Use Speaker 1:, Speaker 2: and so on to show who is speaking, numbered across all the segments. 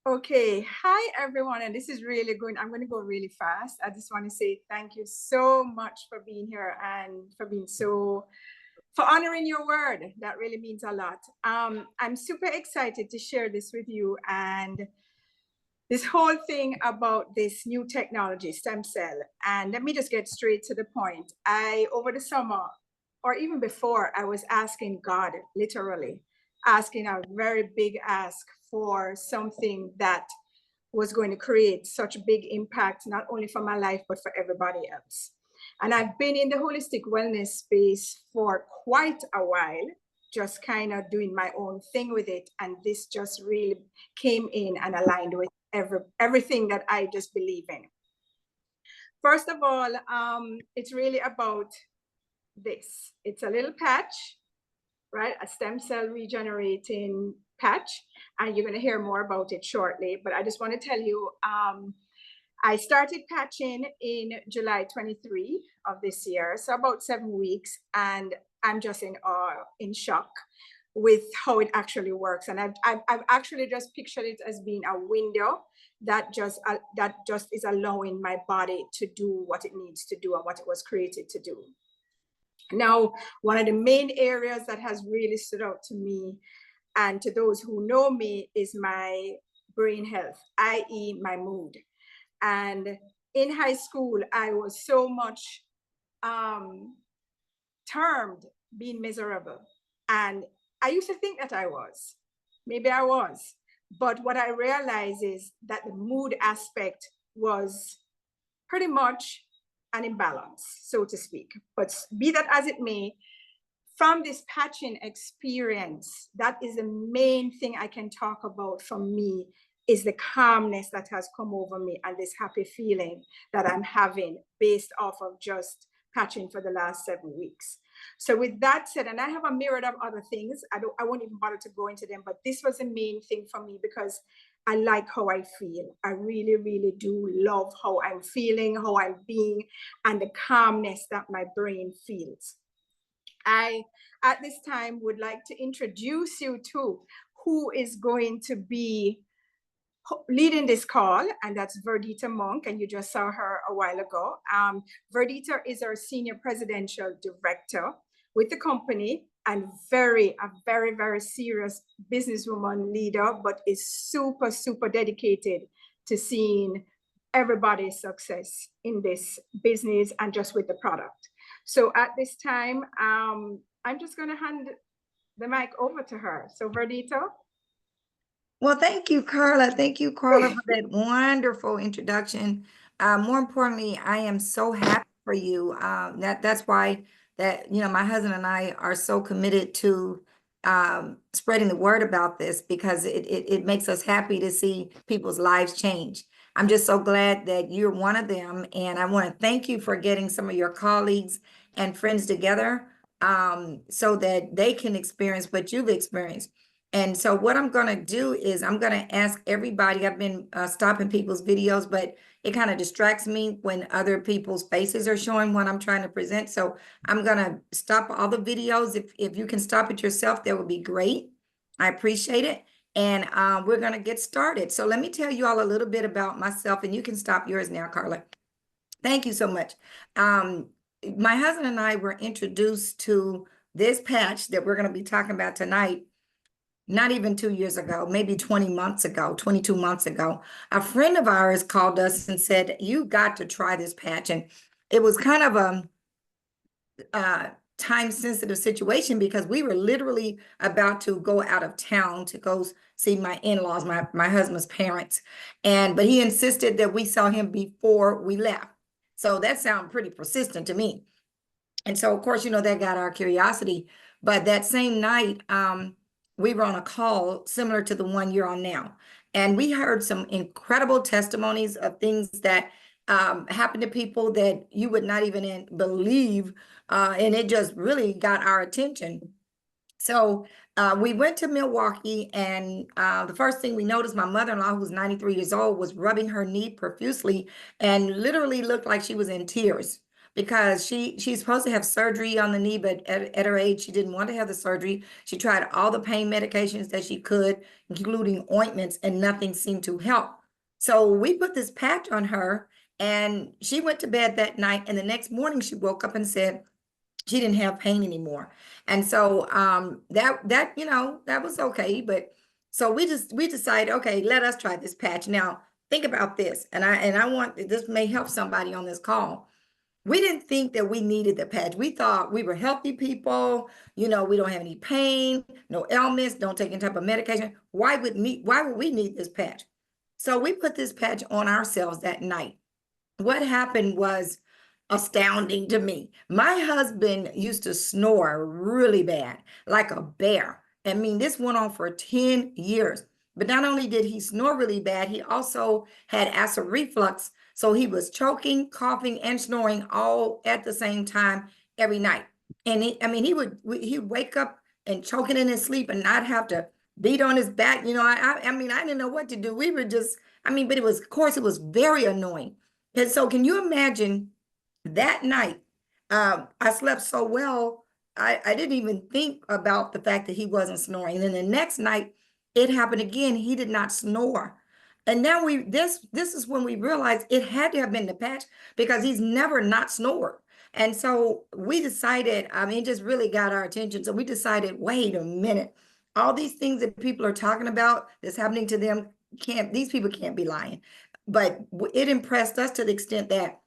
Speaker 1: Okay, hi everyone, and this is really going. I'm going to go really fast. I just want to say thank you so much for being here and for honoring your word. That really means a lot. I'm super excited to share this with you and this whole thing about this new technology, stem cell. And let me just get straight to the point. Over the summer, or even before, I was asking God, literally, asking a very big ask for something that was going to create such a big impact, not only for my life, but for everybody else. And I've been in the holistic wellness space for quite a while, just kind of doing my own thing with it. And this just really came in and aligned with everything that I just believe in. First of all, it's really about this. It's a little patch, right? A stem cell regenerating patch. And you're going to hear more about it shortly. But I just want to tell you, I started patching in July 23 of this year, so about 7 weeks. And I'm just in awe, in shock with how it actually works. And I've actually just pictured it as being a window that just is allowing my body to do what it needs to do and what it was created to do. Now, one of the main areas that has really stood out to me and to those who know me is my brain health, i.e. my mood. And in high school, I was so much termed being miserable. And I used to think that I was. Maybe I was. But what I realized is that the mood aspect was pretty much an imbalance, so to speak. But be that as it may, from this patching experience, that is the main thing I can talk about from me, is the calmness that has come over me and this happy feeling that I'm having based off of just patching for the last 7 weeks. So with that said, and I have a myriad of other things, I won't even bother to go into them, but this was the main thing for me because I like how I feel. I really, really do love how I'm feeling, how I'm being, and the calmness that my brain feels. I, at this time, would like to introduce you to who is going to be leading this call, and that's Verdita Monk, and you just saw her a while ago. Verdita is our Senior Presidential Director with the company and a very, very serious businesswoman leader, but is super, super dedicated to seeing everybody's success in this business and just with the product. So at this time, I'm just going to hand the mic over to her. So Verdita.
Speaker 2: Well, thank you, Karla. Thank you, Karla, for that wonderful introduction. More importantly, I am so happy for you. That's why my husband and I are so committed to spreading the word about this because it makes us happy to see people's lives change. I'm just so glad that you're one of them, and I want to thank you for getting some of your colleagues and friends together so that they can experience what you've experienced. And so what I'm going to do is I'm going to ask everybody. I've been stopping people's videos, but it kind of distracts me when other people's faces are showing what I'm trying to present. So I'm going to stop all the videos. If you can stop it yourself, that would be great. I appreciate it. And we're going to get started. So let me tell you all a little bit about myself, and you can stop yours now, Karla. Thank you so much. My husband and I were introduced to this patch that we're going to be talking about tonight not even 2 years ago, maybe 20 months ago, 22 months ago. A friend of ours called us and said, you got to try this patch. And it was kind of a time-sensitive situation because we were literally about to go out of town to go see my in-laws, my husband's parents. But he insisted that we saw him before we left. So that sounded pretty persistent to me. And so, of course, that got our curiosity. But that same night, we were on a call similar to the one you're on now. And we heard some incredible testimonies of things that happened to people that you would not even believe. And it just really got our attention. So we went to Milwaukee, and the first thing we noticed, my mother-in-law, who was 93 years old, was rubbing her knee profusely and literally looked like she was in tears because she's supposed to have surgery on the knee, but at her age, she didn't want to have the surgery. She tried all the pain medications that she could, including ointments, and nothing seemed to help. So we put this patch on her, and she went to bed that night, and the next morning she woke up and said she didn't have pain anymore. And so that that was okay. But so we decided, okay, let us try this patch. Now think about this, and I want this may help somebody on this call. We didn't think that we needed the patch. We thought we were healthy people, we don't have any pain, no ailments, don't take any type of medication. Why would we need this patch? So we put this patch on ourselves that night. What happened was astounding to me. My husband used to snore really bad, like a bear. I mean, this went on for 10 years. But not only did he snore really bad, he also had acid reflux. So he was choking, coughing, and snoring all at the same time every night. And he'd wake up and choking in his sleep and not have to beat on his back. I mean, I didn't know what to do. We were just, but of course, it was very annoying. And so can you imagine that night? I slept so well, I didn't even think about the fact that he wasn't snoring. And then the next night, it happened again. He did not snore. And now this is when we realized it had to have been the patch, because he's never not snored. And so we decided, it just really got our attention. So we decided, wait a minute, all these things that people are talking about that's happening to them, these people can't be lying. But it impressed us to the extent that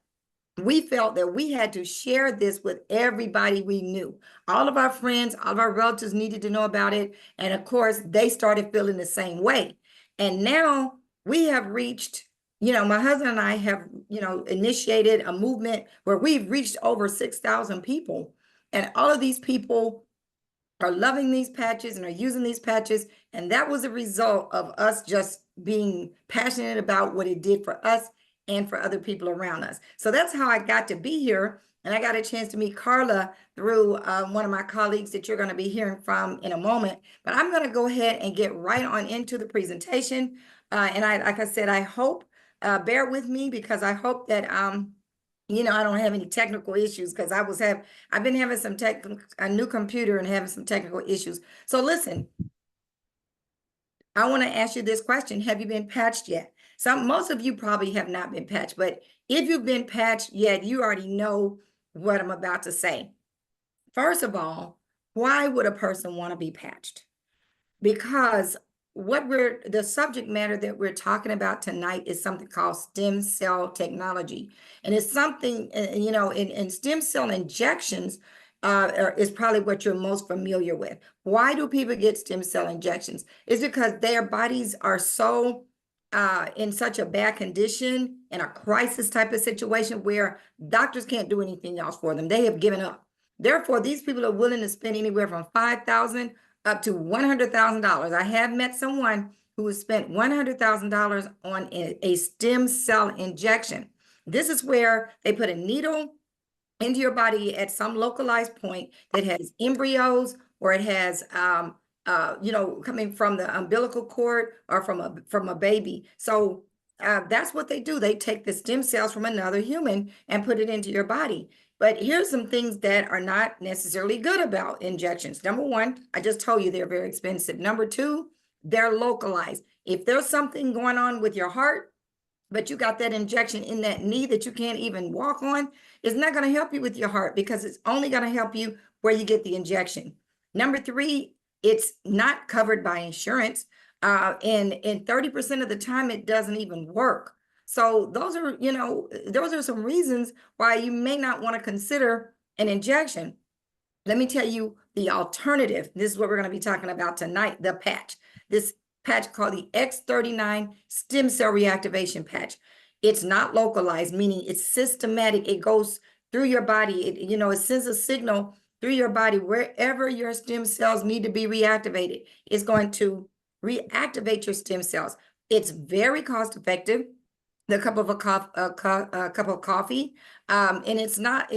Speaker 2: we felt that we had to share this with everybody we knew. All of our friends, all of our relatives needed to know about it. And of course, they started feeling the same way. And now we have reached, my husband and I have, initiated a movement where we've reached over 6,000 people. And all of these people are loving these patches and are using these patches. And that was a result of us just being passionate about what it did for us and for other people around us. So that's how I got to be here. And I got a chance to meet Karla through one of my colleagues that you're going to be hearing from in a moment. But I'm going to go ahead and get right on into the presentation. Like I said, I hope, bear with me, because I hope that I don't have any technical issues, because I've been having a new computer and having some technical issues. So listen, I want to ask you this question. Have you been patched yet? Most of you probably have not been patched, but if you've been patched yet, you already know what I'm about to say. First of all, why would a person want to be patched? Because the subject matter that we're talking about tonight is something called stem cell technology. And it's something, in stem cell injections is probably what you're most familiar with. Why do people get stem cell injections? It's because their bodies are so in such a bad condition, in a crisis type of situation where doctors can't do anything else for them. They have given up. Therefore, these people are willing to spend anywhere from $5,000 up to $100,000. I have met someone who has spent $100,000 on a stem cell injection. This is where they put a needle into your body at some localized point that has embryos, or it has coming from the umbilical cord or from a baby. So that's what they do. They take the stem cells from another human and put it into your body. But here's some things that are not necessarily good about injections. Number one, I just told you they're very expensive. Number two, they're localized. If there's something going on with your heart, but you got that injection in that knee that you can't even walk on, it's not going to help you with your heart, because it's only going to help you where you get the injection. Number three, it's not covered by insurance. And 30% of the time, it doesn't even work. So those are some reasons why you may not want to consider an injection. Let me tell you the alternative. This is what we're going to be talking about tonight, the patch. This patch called the X39 stem cell reactivation patch. It's not localized, meaning it's systematic. It goes through your body. It sends a signal through your body wherever your stem cells need to be reactivated. It's going to reactivate your stem cells. It's very cost effective. The cup of cup of coffee, and it's not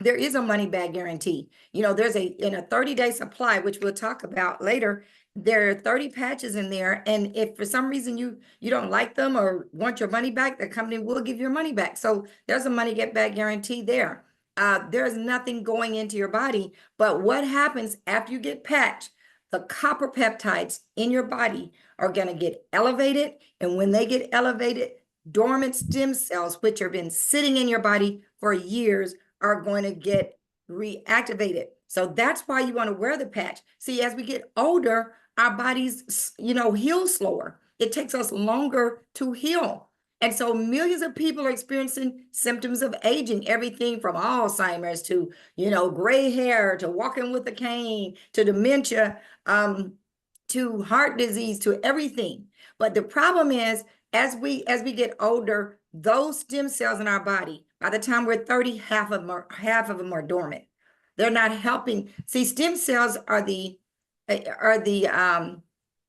Speaker 2: there is a money back guarantee. You know, there's in a 30-day supply, which we'll talk about later, there are 30 patches in there. And if for some reason you don't like them or want your money back, the company will give your money back. So there's a money get back guarantee there. There's nothing going into your body, but what happens after you get patched, the copper peptides in your body are going to get elevated. And when they get elevated, dormant stem cells, which have been sitting in your body for years, are going to get reactivated. So that's why you want to wear the patch. See, as we get older, our bodies, heal slower. It takes us longer to heal. And so millions of people are experiencing symptoms of aging, everything from Alzheimer's to, gray hair, to walking with a cane, to dementia, to heart disease, to everything. But the problem is, as we get older, those stem cells in our body, by the time we're 30, half of them are dormant. They're not helping. See, stem cells are the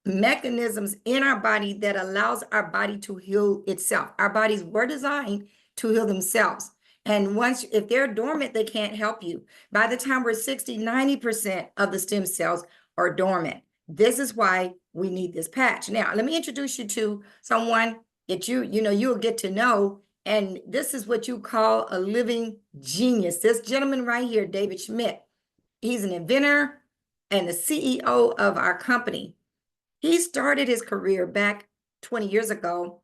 Speaker 2: mechanisms in our body that allows our body to heal itself. Our bodies were designed to heal themselves. And if they're dormant, they can't help you. By the time we're 60, 90% of the stem cells are dormant. This is why we need this patch. Now, let me introduce you to someone that you'll get to know. And this is what you call a living genius. This gentleman right here, David Schmidt, he's an inventor and the CEO of our company. He started his career back 20 years ago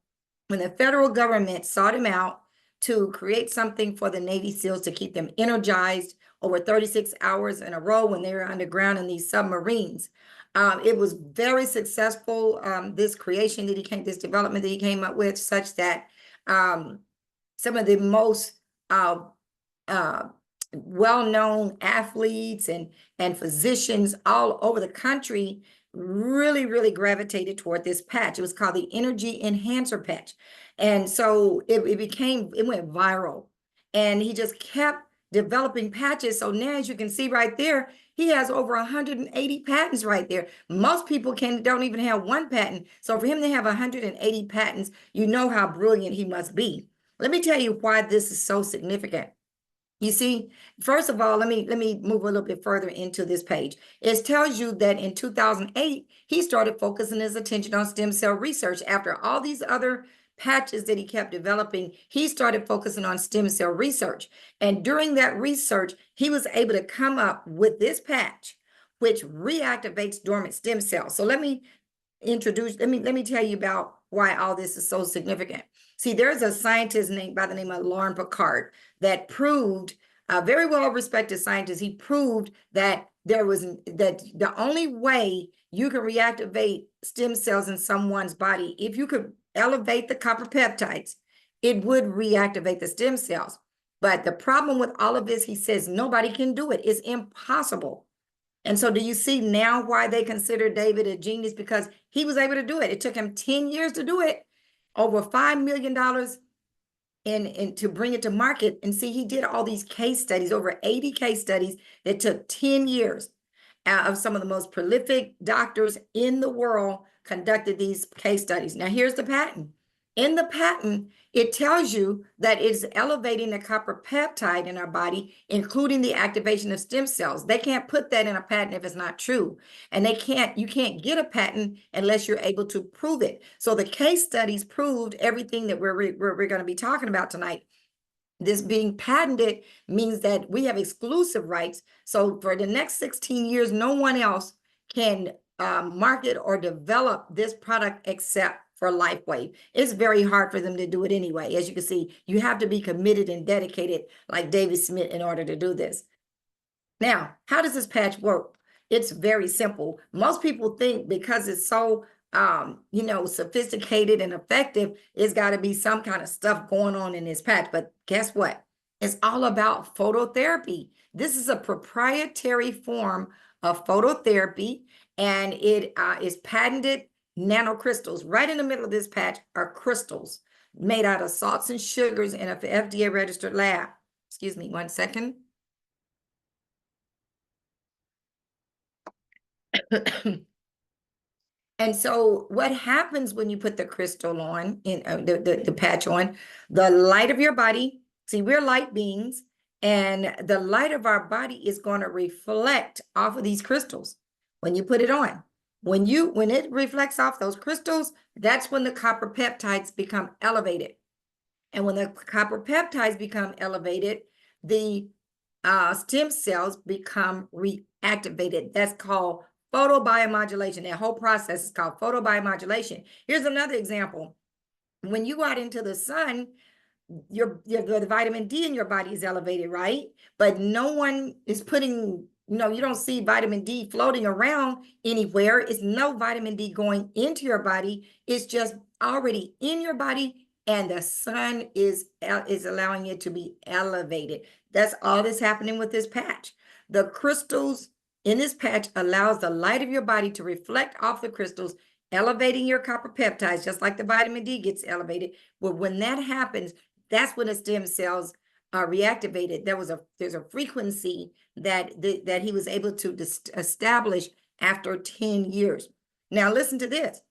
Speaker 2: when the federal government sought him out to create something for the Navy SEALs to keep them energized over 36 hours in a row when they were underground in these submarines. It was very successful, this development that he came up with, such that some of the most well-known athletes and physicians all over the country really, really gravitated toward this patch. It was called the Energy Enhancer Patch. And so it went viral. And he just kept developing patches. So now, as you can see right there, he has over 180 patents right there. Most people don't even have one patent. So for him to have 180 patents, you know how brilliant he must be. Let me tell you why this is so significant. You see, first of all, let me move a little bit further into this page. It tells you that in 2008, he started focusing his attention on stem cell research. After all these other patches that he kept developing, he started focusing on stem cell research. And during that research, he was able to come up with this patch, which reactivates dormant stem cells. So let me tell you about why all this is so significant. See, there's a scientist by the name of Lauren Picard that proved, a very well-respected scientist, he proved that the only way you can reactivate stem cells in someone's body, if you could elevate the copper peptides, it would reactivate the stem cells. But the problem with all of this, he says, nobody can do it. It's impossible. And so do you see now why they consider David a genius? Because he was able to do it. It took him 10 years to do it, over $5 million to bring it to market. And see, he did all these case studies, over 80 case studies that took 10 years. Of some of the most prolific doctors in the world conducted these case studies. Now, here's the patent. In the patent, it tells you that it's elevating the copper peptide in our body, including the activation of stem cells. They can't put that in a patent if it's not true. And you can't get a patent unless you're able to prove it. So the case studies proved everything that we're going to be talking about tonight. This being patented means that we have exclusive rights. So for the next 16 years, no one else can market or develop this product except for LifeWave. It's very hard for them to do it anyway. As you can see, you have to be committed and dedicated like David Smith in order to do this. Now, how does this patch work? It's very simple. Most people think because it's so sophisticated and effective, it's got to be some kind of stuff going on in this patch. But guess what? It's all about phototherapy. This is a proprietary form of phototherapy, and it is patented nanocrystals. Right in the middle of this patch are crystals made out of salts and sugars in an FDA registered lab. Excuse me, one second. And so what happens when you put the crystal on, the patch on, the light of your body, see, we're light beings, And the light of our body is going to reflect off of these crystals when you put it on. When it reflects off those crystals, that's when the copper peptides become elevated. And when the copper peptides become elevated, the stem cells become reactivated. That's called photobiomodulation. That whole process is called photobiomodulation. Here's another example. When you go out into the sun, the vitamin D in your body is elevated, right? But no one is putting, you don't see vitamin D floating around anywhere. It's no vitamin D going into your body. It's just already in your body, and the sun is allowing it to be elevated. That's all that's happening with this patch. The crystals in this patch allows the light of your body to reflect off the crystals, elevating your copper peptides, just like the vitamin D gets elevated. But when that happens, that's when the stem cells are reactivated. There's a frequency that he was able to establish after 10 years. Now listen to this.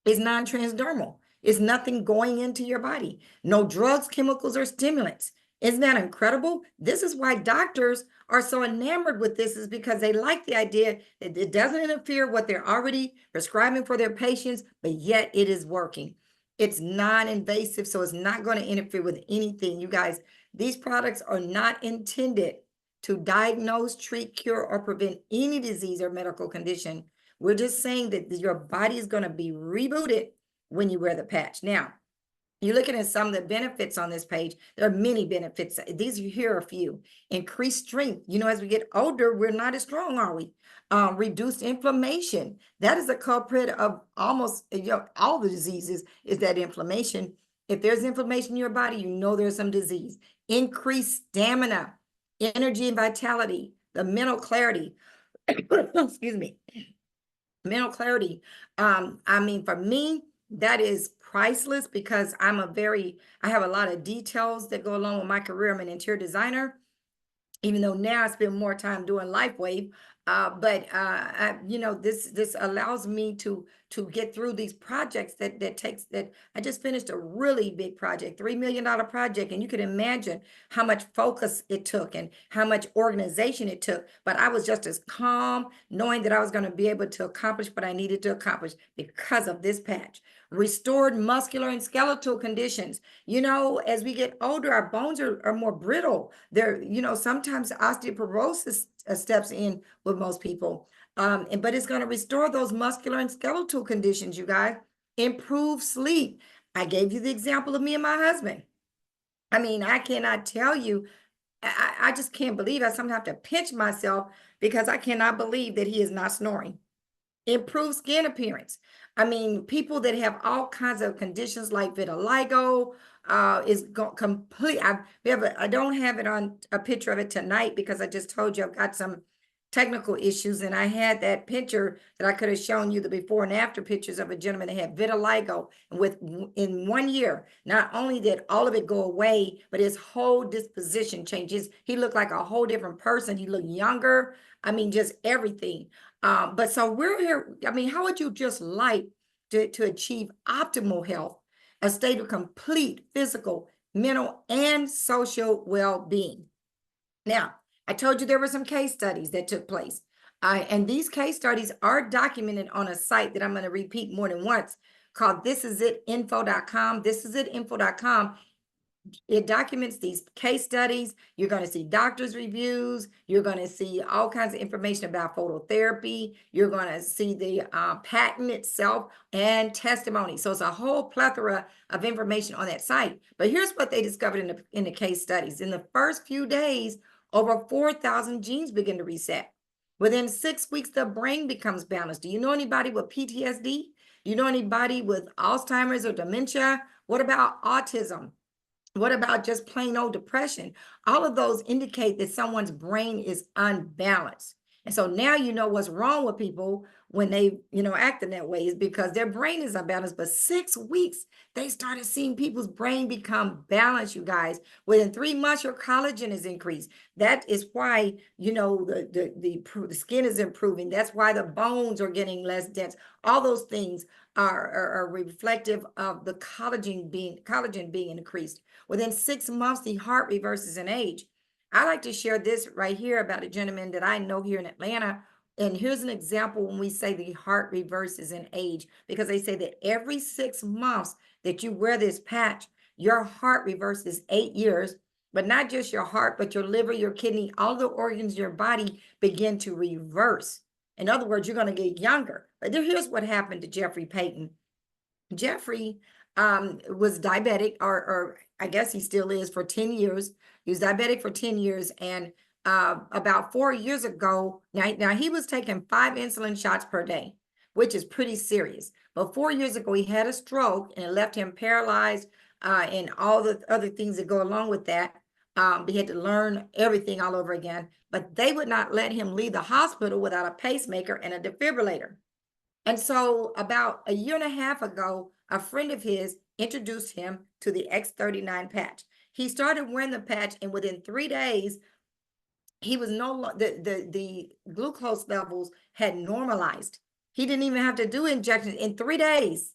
Speaker 2: It's non-transdermal. It's nothing going into your body. No drugs, chemicals, or stimulants. Isn't that incredible? This is why doctors are so enamored with this, is because they like the idea that it doesn't interfere with what they're already prescribing for their patients, but yet it is working. It's non-invasive, so it's not going to interfere with anything. You guys, these products are not intended to diagnose, treat, cure, or prevent any disease or medical condition. We're just saying that your body is going to be rebooted when you wear the patch. Now, you're looking at some of the benefits on this page. There are many benefits. Here are a few. Increased strength. As we get older, we're not as strong, are we? Reduced inflammation. That is a culprit of almost all the diseases, is that inflammation. If there's inflammation in your body, there's some disease. Increased stamina, energy and vitality, the mental clarity. Excuse me. Mental clarity. For me, that is priceless, because I have a lot of details that go along with my career. I'm an interior designer, even though now I spend more time doing LifeWave. This allows me to get through these projects that I just finished a really big project, $3 million project. And you can imagine how much focus it took and how much organization it took. But I was just as calm, knowing that I was going to be able to accomplish what I needed to accomplish because of this patch. Restored muscular and skeletal conditions. As we get older, our bones are more brittle. Sometimes osteoporosis steps in with most people. But it's going to restore those muscular and skeletal conditions, you guys. Improve sleep. I gave you the example of me and my husband. I cannot tell you, I just can't believe I sometimes have to pinch myself because I cannot believe that he is not snoring. Improve skin appearance. People that have all kinds of conditions like vitiligo is complete. I don't have it on a picture of it tonight because I just told you I've got some technical issues, and I had that picture that I could have shown you, the before and after pictures of a gentleman that had vitiligo, and in 1 year, not only did all of it go away, but his whole disposition changes. He looked like a whole different person. He looked younger. Just everything. But so we're here. How would you just like to achieve optimal health, a state of complete physical, mental, and social well-being? Now, I told you there were some case studies that took place. And these case studies are documented on a site that I'm going to repeat more than once, called thisisitinfo.com. Thisisitinfo.com. It documents these case studies. You're going to see doctors' reviews. You're going to see all kinds of information about phototherapy. You're going to see the patent itself and testimony. So it's a whole plethora of information on that site. But here's what they discovered in the case studies. In the first few days, over 4,000 genes begin to reset. Within 6 weeks, the brain becomes balanced. Do you know anybody with PTSD? Do you know anybody with Alzheimer's or dementia? What about autism? What about just plain old depression? All of those indicate that someone's brain is unbalanced. And so now you know what's wrong with people when they, acting that way, is because their brain is unbalanced. But 6 weeks, they started seeing people's brain become balanced, you guys. Within 3 months, your collagen is increased. That is why, the skin is improving. That's why the bones are getting less dense. All those things are reflective of the collagen being increased. Within 6 months, the heart reverses in age. I like to share this right here about a gentleman that I know here in Atlanta. And here's an example when we say the heart reverses in age, because they say that every 6 months that you wear this patch, your heart reverses 8 years, but not just your heart, but your liver, your kidney, all the organs in your body begin to reverse. In other words, you're going to get younger. But here's what happened to Jeffrey Payton. Jeffrey was diabetic, or I guess he still is, for 10 years. He was diabetic for 10 years. And about 4 years ago, now he was taking 5 insulin shots per day, which is pretty serious. But 4 years ago, he had a stroke and it left him paralyzed and all the other things that go along with that. He had to learn everything all over again, but they would not let him leave the hospital without a pacemaker and a defibrillator. And so about a year and a half ago, a friend of his introduced him to the X39 patch. He started wearing the patch, and within 3 days, he was the glucose levels had normalized. He didn't even have to do injections in 3 days,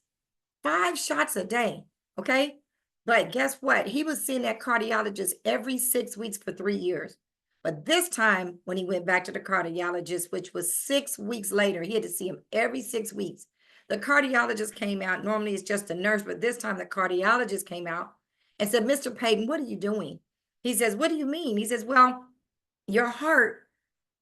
Speaker 2: 5 shots a day. Okay. But guess what? He was seeing that cardiologist every 6 weeks for 3 years. But this time, when he went back to the cardiologist, which was 6 weeks later, he had to see him every 6 weeks. The cardiologist came out. Normally it's just a nurse, but this time the cardiologist came out and said, "Mr. Payton, what are you doing?" He says, "What do you mean?" He says, "Well, your heart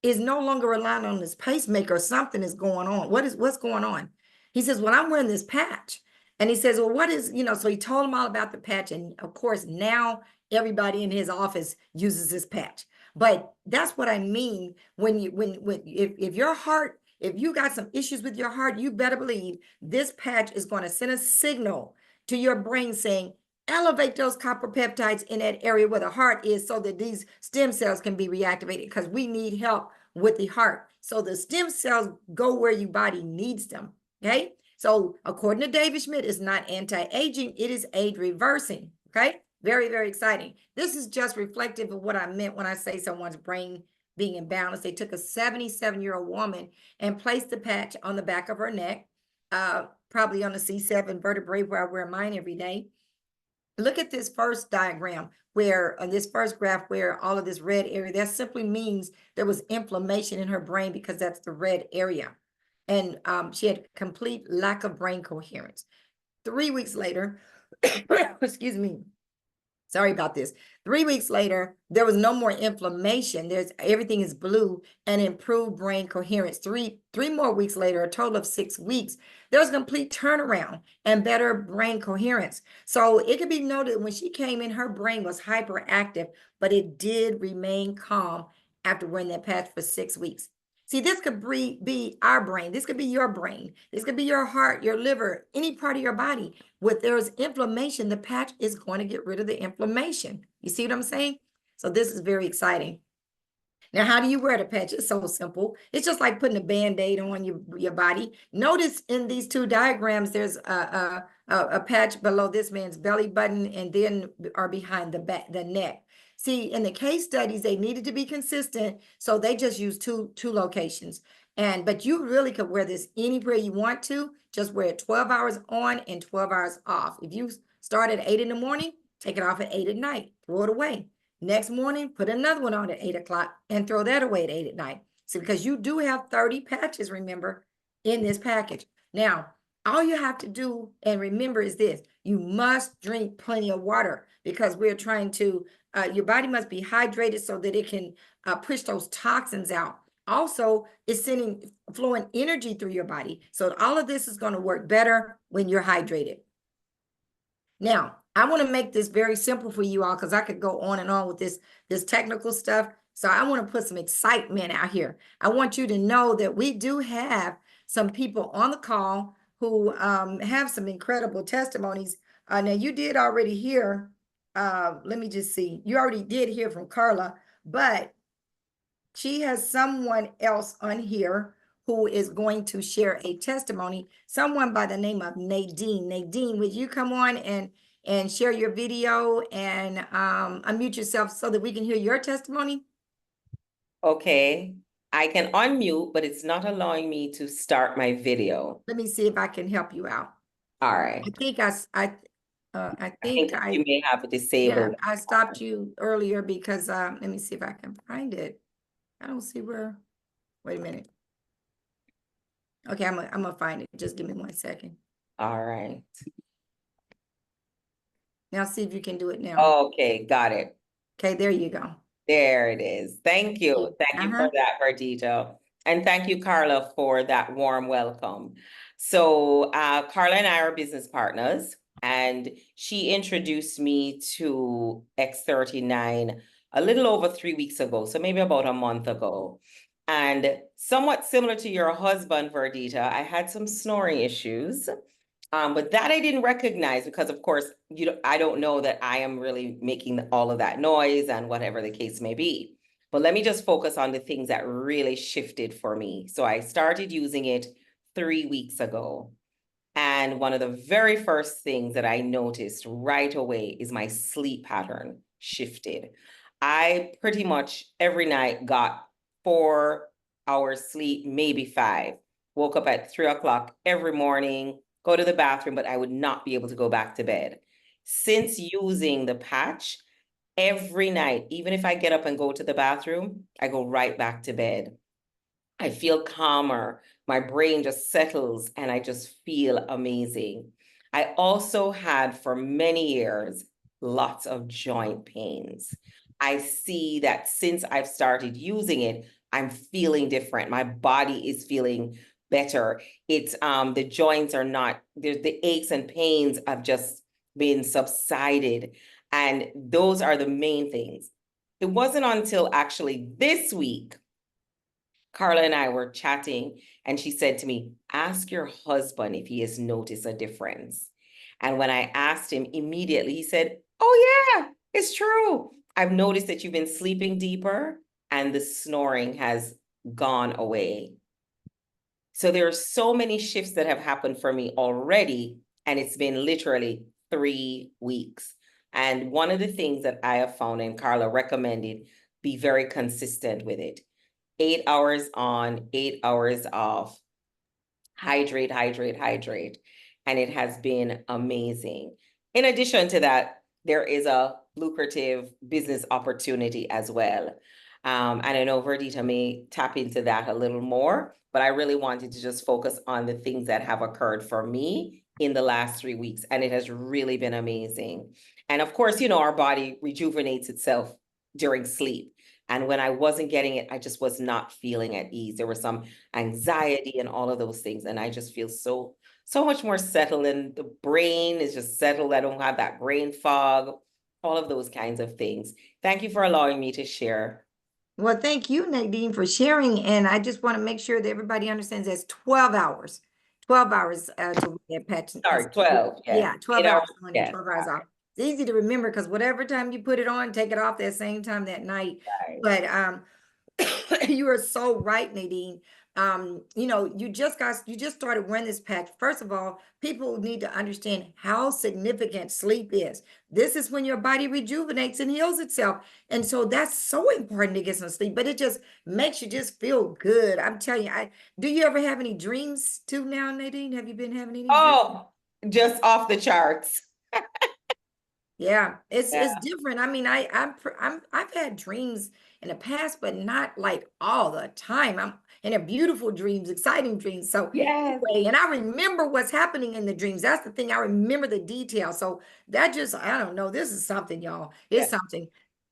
Speaker 2: is no longer relying on this pacemaker. Something is going on. What's going on?" He says, "Well, I'm wearing this patch." And he says, "Well, what is," so he told him all about the patch. And of course, now everybody in his office uses this patch. But that's what I mean when if your heart, if you got some issues with your heart, you better believe this patch is going to send a signal to your brain saying, elevate those copper peptides in that area where the heart is so that these stem cells can be reactivated, because we need help with the heart. So the stem cells go where your body needs them. Okay. So according to David Schmidt, it's not anti-aging, it is age reversing. Okay. Very, very exciting. This is just reflective of what I meant when I say someone's brain being imbalanced. They took a 77-year-old woman and placed the patch on the back of her neck, probably on the C7 vertebrae where I wear mine every day. Look at this first diagram where on this first graph where all of this red area, that simply means there was inflammation in her brain, because that's the red area. And she had complete lack of brain coherence. 3 weeks later, excuse me, sorry about this. 3 weeks later, there was no more inflammation. Everything is blue and improved brain coherence. Three more weeks later, a total of 6 weeks, there's a complete turnaround and better brain coherence. So it could be noted when she came in, her brain was hyperactive, but it did remain calm after wearing that patch for 6 weeks. See, this could be our brain. This could be your brain. This could be your heart, your liver, any part of your body. When there's inflammation, the patch is going to get rid of the inflammation. You see what I'm saying? So this is very exciting. Now, how do you wear the patch? It's so simple. It's just like putting a Band-Aid on your body. Notice in these 2 diagrams, there's a patch below this man's belly button and then are behind the neck. See, in the case studies, they needed to be consistent, so they just used two locations. But you really could wear this anywhere you want to. Just wear it 12 hours on and 12 hours off. If you start at 8 in the morning, take it off at 8 at night, throw it away. Next morning, put another one on at 8 o'clock and throw that away at 8 at night. So because you do have 30 patches, remember, in this package. Now, all you have to do and remember is this: you must drink plenty of water, because we're trying to, your body must be hydrated so that it can push those toxins out. Also, it's flowing energy through your body. So all of this is going to work better when you're hydrated. Now, I want to make this very simple for you all, because I could go on and on with this technical stuff. So I want to put some excitement out here. I want you to know that we do have some people on the call who have some incredible testimonies. Now, you did already hear, let me just see. You already did hear from Karla, but she has someone else on here who is going to share a testimony, someone by the name of Nadine. Nadine, would you come on and share your video and unmute yourself so that we can hear your testimony?
Speaker 3: Okay, I can unmute, but it's not allowing me to start my video.
Speaker 2: Let me see if I can help you out.
Speaker 3: All right.
Speaker 2: I think I
Speaker 3: I think
Speaker 2: think
Speaker 3: you may have it
Speaker 2: yeah,
Speaker 3: disabled.
Speaker 2: I stopped you earlier because, let me see if I can find it. I don't see where, wait a minute. Okay, I'm gonna find it. Just give me 1 second.
Speaker 3: All right.
Speaker 2: Now see if you can do it now.
Speaker 3: Okay, got it.
Speaker 2: Okay, there you go.
Speaker 3: There it is. Thank you. Thank you for that, Verdita. And thank you, Karla, for that warm welcome. So Karla and I are business partners, and she introduced me to X39 a little over 3 weeks ago, so maybe about a month ago. And somewhat similar to your husband, Verdita, I had some snoring issues. But that I didn't recognize because, of course, I don't know that I am really making all of that noise and whatever the case may be. But let me just focus on the things that really shifted for me. So I started using it 3 weeks ago. And one of the very first things that I noticed right away is my sleep pattern shifted. I pretty much every night got 4 hours sleep, maybe 5. Woke up at 3 o'clock every morning, go to the bathroom, but I would not be able to go back to bed. Since using the patch, every night, even if I get up and go to the bathroom, I go right back to bed. I feel calmer. My brain just settles and I just feel amazing. I also had for many years lots of joint pains. I see that since I've started using it, I'm feeling different. My body is feeling better. It's the joints are not, the aches and pains have just been subsided. And those are the main things. It wasn't until actually this week Karla and I were chatting, and she said to me, ask your husband if he has noticed a difference. And when I asked him immediately, he said, oh, yeah, it's true. I've noticed that you've been sleeping deeper and the snoring has gone away. So there are so many shifts that have happened for me already, and it's been literally 3 weeks. And one of the things that I have found, and Karla recommended, be very consistent with it. 8 hours on, 8 hours off. Hydrate, hydrate, hydrate. And it has been amazing. In addition to that, there is a lucrative business opportunity as well. And I know Verdita may tap into that a little more, but I really wanted to just focus on the things that have occurred for me in the last 3 weeks. And it has really been amazing. And of course, our body rejuvenates itself during sleep. And when I wasn't getting it, I just was not feeling at ease. There was some anxiety and all of those things. And I just feel so much more settled, and the brain is just settled. I don't have that brain fog, all of those kinds of things. Thank you for allowing me to share.
Speaker 2: Well, thank you, Nadine, for sharing. And I just want to make sure that everybody understands that's 12 hours. 12 hours to get patch.
Speaker 3: Sorry, 12.
Speaker 2: Yeah, 12
Speaker 3: 8
Speaker 2: hours
Speaker 3: hours,
Speaker 2: on and
Speaker 3: yes.
Speaker 2: 12 hours off. It's easy to remember because whatever time you put it on, take it off that same time that night.
Speaker 3: Right.
Speaker 2: But you are so right, Nadine. You just started wearing this patch. First of all, people need to understand how significant sleep is. This is when your body rejuvenates and heals itself. And so that's so important to get some sleep, but it just makes you just feel good. I'm telling you, do you ever have any dreams too now, Nadine? Have you been having any dreams?
Speaker 3: Oh, just off the charts.
Speaker 2: Yeah, it's different. I mean, I've had dreams in the past, but not like all the time. I'm in a beautiful dreams, exciting dreams. So
Speaker 3: Yes.
Speaker 2: anyway, and I remember what's happening in the dreams. That's the thing. I remember the details. So that just, I don't know. This is something, y'all. It's something.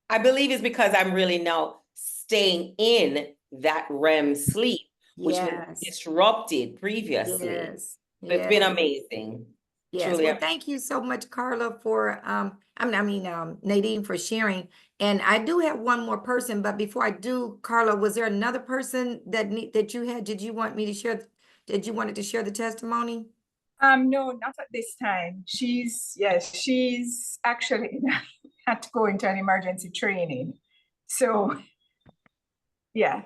Speaker 3: I believe it's because I'm really now staying in that REM sleep, which was disrupted previously.
Speaker 2: Yes.
Speaker 3: So it's been amazing.
Speaker 2: Yes.
Speaker 3: Truly.
Speaker 2: Well, thank you so much, Karla, for Nadine, for sharing. And I do have one more person, but before I do, Karla, was there another person that you had? Did you want me to share? Did you wanted to share the testimony?
Speaker 1: No, not at this time. She's actually had to go into an emergency training. So yeah.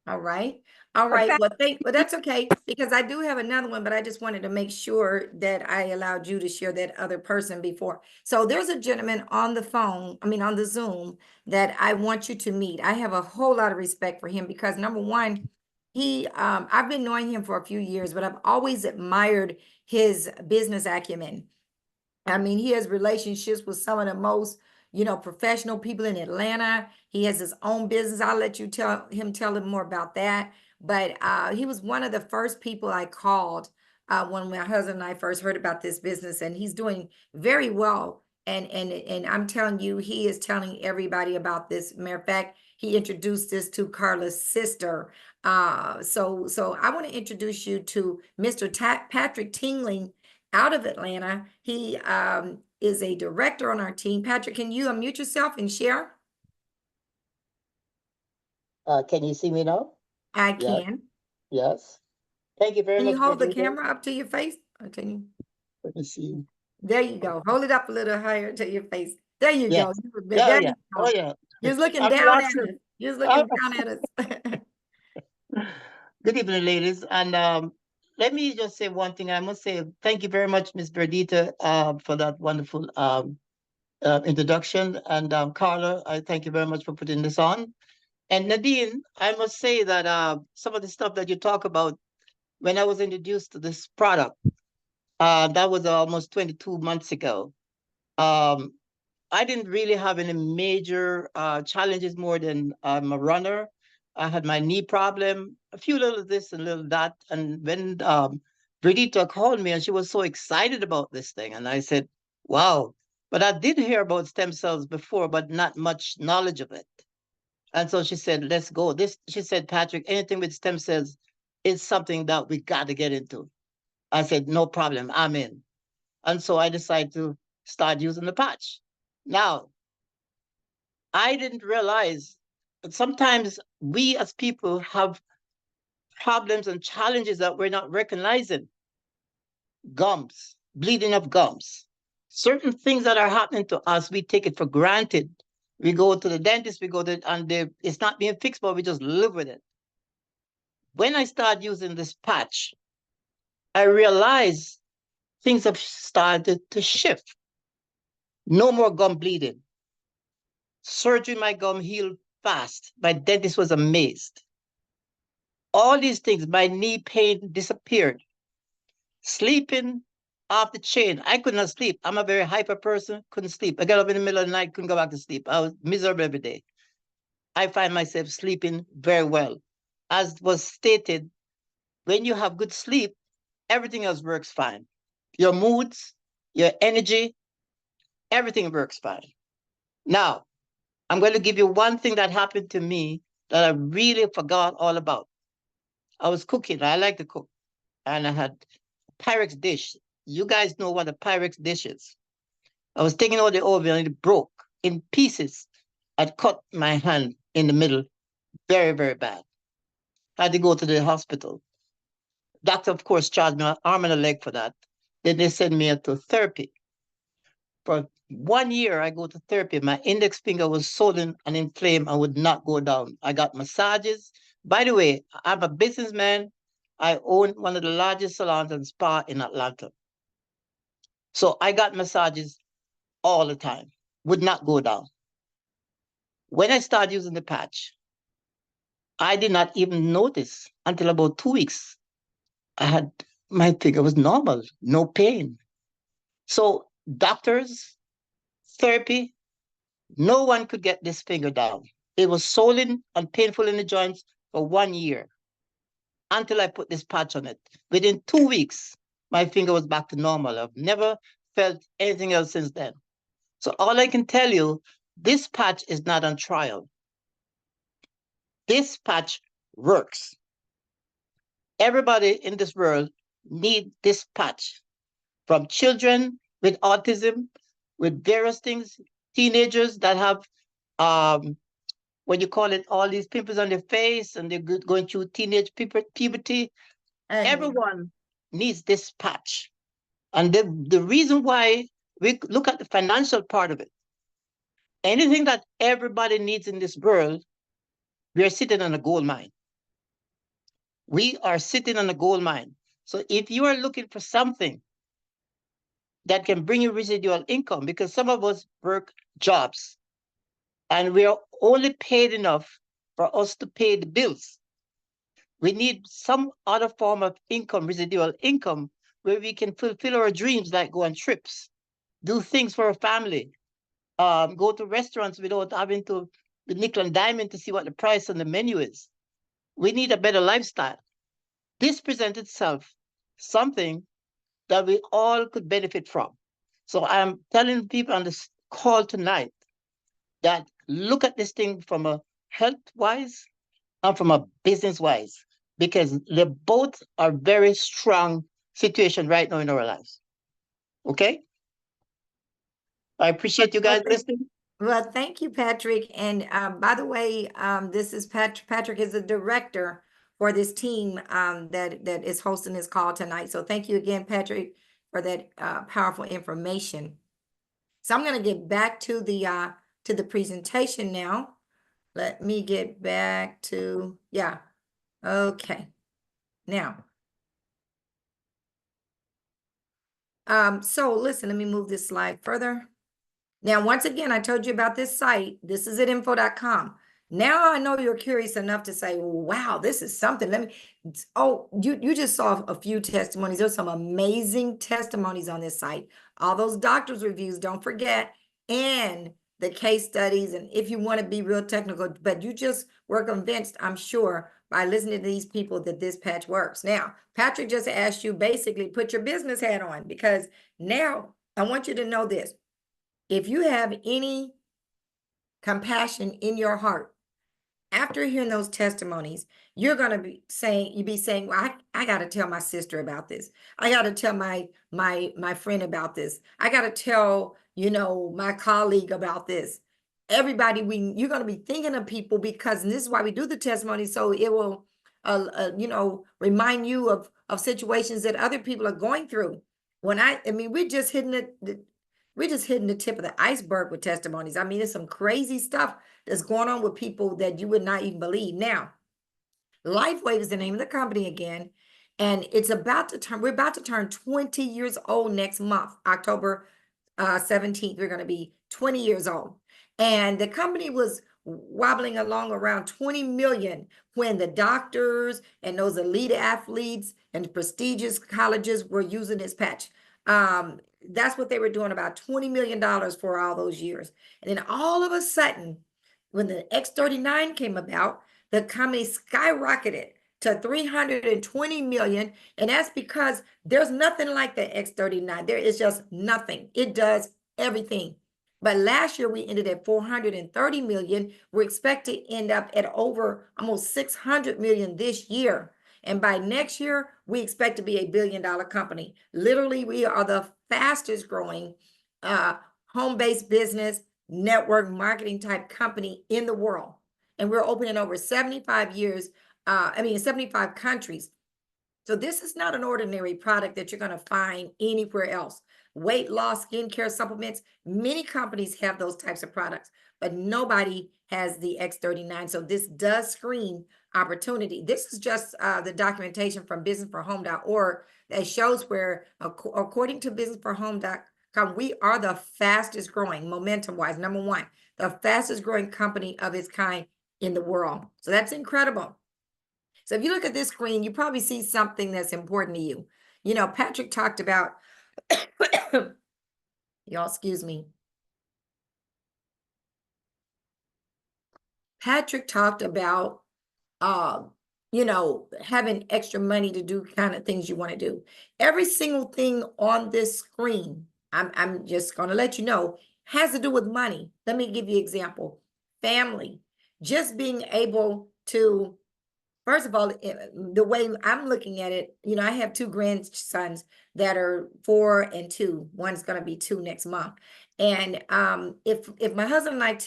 Speaker 2: All right. All right. Well, that's okay, because I do have another one, but I just wanted to make sure that I allowed you to share that other person before. So there's a gentleman on the phone, on the Zoom, that I want you to meet. I have a whole lot of respect for him because, number one, I've been knowing him for a few years, but I've always admired his business acumen. I mean, he has relationships with some of the most, professional people in Atlanta. He has his own business. I'll let you tell him more about that. But he was one of the first people I called when my husband and I first heard about this business, and he's doing very well. And I'm telling you, he is telling everybody about this. Matter of fact, he introduced this to Karla's sister. So I want to introduce you to Mr. Patrick Tingling out of Atlanta. He is a director on our team. Patrick, can you unmute yourself and share?
Speaker 4: Can you see me now?
Speaker 2: I
Speaker 4: Yeah.
Speaker 2: can.
Speaker 4: Yes. Thank you very
Speaker 2: Can
Speaker 4: much.
Speaker 2: you hold the
Speaker 4: Perdita.
Speaker 2: camera up to your face? Or can you?
Speaker 4: Let me see.
Speaker 2: There you go. Hold it up a little higher to your face. There you
Speaker 4: Yeah.
Speaker 2: go.
Speaker 4: Yeah,
Speaker 2: There
Speaker 4: yeah.
Speaker 2: you
Speaker 4: Oh,
Speaker 2: go.
Speaker 4: yeah.
Speaker 2: You're looking
Speaker 4: I'm
Speaker 2: down at
Speaker 4: relaxing.
Speaker 2: us. You're looking down at us.
Speaker 4: Good evening, ladies. And let me just say one thing. I must say thank you very much, Miss Perdita, for that wonderful introduction. And Karla, I thank you very much for putting this on. And Nadine, I must say that some of the stuff that you talk about when I was introduced to this product, that was almost 22 months ago. Um, I didn't really have any major challenges more than I'm a runner. I had my knee problem, a few little this and little that. And when Bridita called me and she was so excited about this thing, and I said, wow. But I did hear about stem cells before, but not much knowledge of it. And so she said, let's go. She said, Patrick, anything with stem cells is something that we got to get into. I said, no problem, I'm in. And so I decided to start using the patch. Now, I didn't realize that sometimes we as people have problems and challenges that we're not recognizing. Gums, bleeding of gums. Certain things that are happening to us, we take it for granted. We go to the dentist, and it's not being fixed, but we just live with it. When I started using this patch, I realized things have started to shift. No more gum bleeding. Surgery, my gum healed fast. My dentist was amazed. All these things, my knee pain disappeared. Sleeping off the chain. I could not sleep. I'm a very hyper person, couldn't sleep. I got up in the middle of the night, couldn't go back to sleep. I was miserable every day. I find myself sleeping very well. As was stated, when you have good sleep, everything else works fine. Your moods, your energy, everything works fine. Now, I'm going to give you one thing that happened to me that I really forgot all about. I was cooking. I like to cook. And I had Pyrex dish. You guys know what a Pyrex dish is. I was taking out the oven and it broke in pieces. I'd cut my hand in the middle, very, very bad. I had to go to the hospital. Doctor, of course, charged me an arm and a leg for that. Then they sent me to therapy. For 1 year, I go to therapy. My index finger was swollen and inflamed and would not go down. I got massages. By the way, I'm a businessman. I own one of the largest salons and spa in Atlanta. So I got massages all the time, would not go down. When I started using the patch, I did not even notice until about 2 weeks. My finger was normal, no pain. So doctors, therapy, no one could get this finger down. It was swollen and painful in the joints for 1 year until I put this patch on it. Within 2 weeks, my finger was back to normal. I've never felt anything else since then. So all I can tell you, this patch is not on trial. This patch works. Everybody in this world needs this patch, from children with autism, with various things, teenagers that have what you call it, all these pimples on their face and they're going through teenage puberty. Everyone needs this patch. And the reason why we look at the financial part of it, anything that everybody needs in this world, we are sitting on a gold mine. We are sitting on a gold mine. So if you are looking for something that can bring you residual income, because some of us work jobs and we are only paid enough for us to pay the bills. We need some other form of income, residual income, where we can fulfill our dreams, like go on trips, do things for a family, go to restaurants without having to be nickel and diamond to see what the price on the menu is. We need a better lifestyle. This presents itself something that we all could benefit from. So I'm telling people on this call tonight that look at this thing from a health-wise and from a business-wise, because they both are very strong situation right now in our lives. Okay? I appreciate you guys listening.
Speaker 2: Well, thank you, Patrick. And by the way, this is Patrick is the director for this team that is hosting this call tonight. So thank you again, Patrick, for that powerful information. So I'm going to get back to the presentation now. Let me get back to, yeah. Okay. Now, so listen, let me move this slide further. Now, once again, I told you about this site. This is at info.com. Now I know you're curious enough to say, wow, this is something. Let me, oh, you just saw a few testimonies. There's some amazing testimonies on this site. All those doctors' reviews, don't forget, and the case studies. And if you want to be real technical, but you just were convinced, I'm sure, by listening to these people that this patch works. Now, Patrick just asked you basically put your business hat on, because now I want you to know this. If you have any compassion in your heart, after hearing those testimonies, you're going to be saying, well, I got to tell my sister about this. I got to tell my friend about this. I got to tell, my colleague about this. Everybody, you're going to be thinking of people, because and this is why we do the testimony. So it will, remind you of situations that other people are going through. I mean, we're just hitting the tip of the iceberg with testimonies. I mean, there's some crazy stuff that's going on with people that you would not even believe. Now, LifeWave is the name of the company again, and we're about to turn 20 years old next month, October 17th. We're going to be 20 years old. And the company was wobbling along around 20 million when the doctors and those elite athletes and prestigious colleges were using this patch. That's what they were doing, about $20 million for all those years. And then all of a sudden, when the X39 came about, the company skyrocketed to 320 million. And that's because there's nothing like the X39. There is just nothing. It does everything. But last year we ended at 430 million. We're expected to end up at over almost 600 million this year. And by next year, we expect to be $1 billion company. Literally, we are the fastest growing home-based business network marketing type company in the world. And we're open in over 75 countries. So this is not an ordinary product that you're going to find anywhere else. Weight loss, skincare supplements, many companies have those types of products, but nobody has the X39. So this does screen opportunity. This is just the documentation from businessforhome.org that shows where, according to businessforhome.com, we are the fastest growing, momentum-wise, number one, the fastest growing company of its kind in the world. So that's incredible. So if you look at this screen, you probably see something that's important to you. Patrick talked about, y'all, excuse me. Patrick talked about, having extra money to do kind of things you want to do. Every single thing on this screen, I'm just going to let you know, has to do with money. Let me give you an example. Family, just being able to, first of all, the way I'm looking at it, I have 2 grandsons that are 4 and 2. One's going to be 2 next month. And if my husband and I,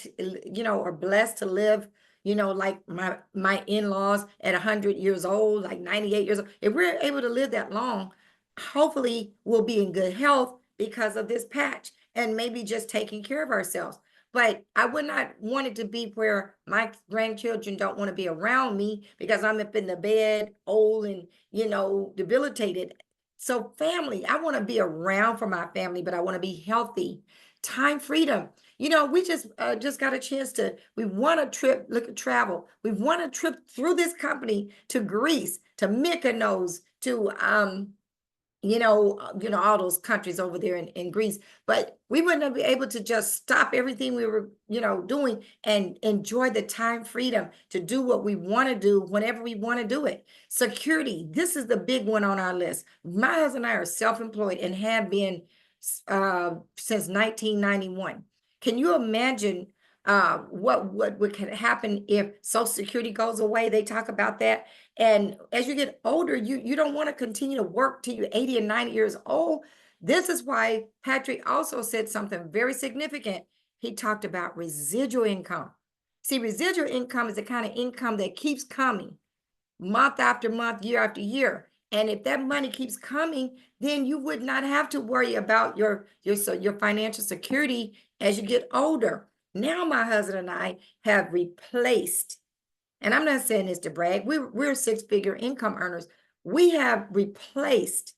Speaker 2: are blessed to live, like my in-laws at 100 years old, like 98 years old, if we're able to live that long, hopefully we'll be in good health because of this patch and maybe just taking care of ourselves. But I would not want it to be where my grandchildren don't want to be around me because I'm up in the bed, old and, debilitated. So family, I want to be around for my family, but I want to be healthy. Time freedom. We just got a chance we want a trip, look at travel. We want a trip through this company to Greece, to Mykonos, to, all those countries over there in Greece, but we wouldn't have been able to just stop everything we were, doing and enjoy the time freedom to do what we want to do whenever we want to do it. Security, this is the big one on our list. My husband and I are self-employed and have been since 1991. Can you imagine what would happen if Social Security goes away? They talk about that. And as you get older, you don't want to continue to work till you're 80 and 90 years old. This is why Patrick also said something very significant. He talked about residual income. See, residual income is the kind of income that keeps coming month after month, year after year. And if that money keeps coming, then you would not have to worry about your financial security as you get older. Now, my husband and I have replaced, and I'm not saying this to brag, we're six-figure income earners. We have replaced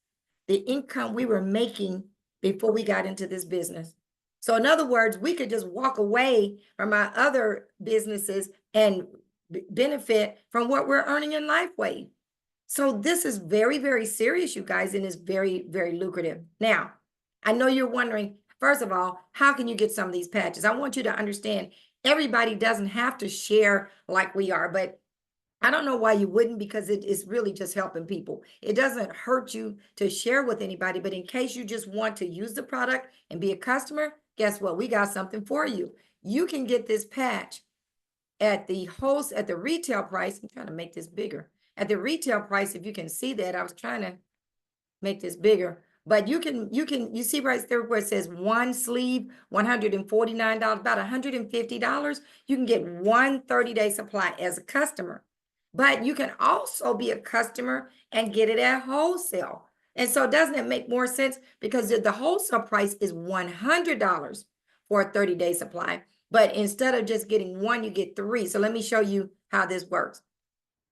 Speaker 2: the income we were making before we got into this business. So in other words, we could just walk away from our other businesses and benefit from what we're earning in LifeWave. So this is very, very serious, you guys, and it's very, very lucrative. Now, I know you're wondering, first of all, how can you get some of these patches? I want you to understand everybody doesn't have to share like we are, but I don't know why you wouldn't, because it's really just helping people. It doesn't hurt you to share with anybody, but in case you just want to use the product and be a customer, guess what? We got something for you. You can get this patch at the retail price. I'm trying to make this bigger. At the retail price, if you can see that, I was trying to make this bigger, but you see right there where it says one sleeve, $149, about $150. You can get one 30-day supply as a customer, but you can also be a customer and get it at wholesale. And so doesn't it make more sense? Because the wholesale price is $100 for a 30-day supply, but instead of just getting one, you get three. So let me show you how this works.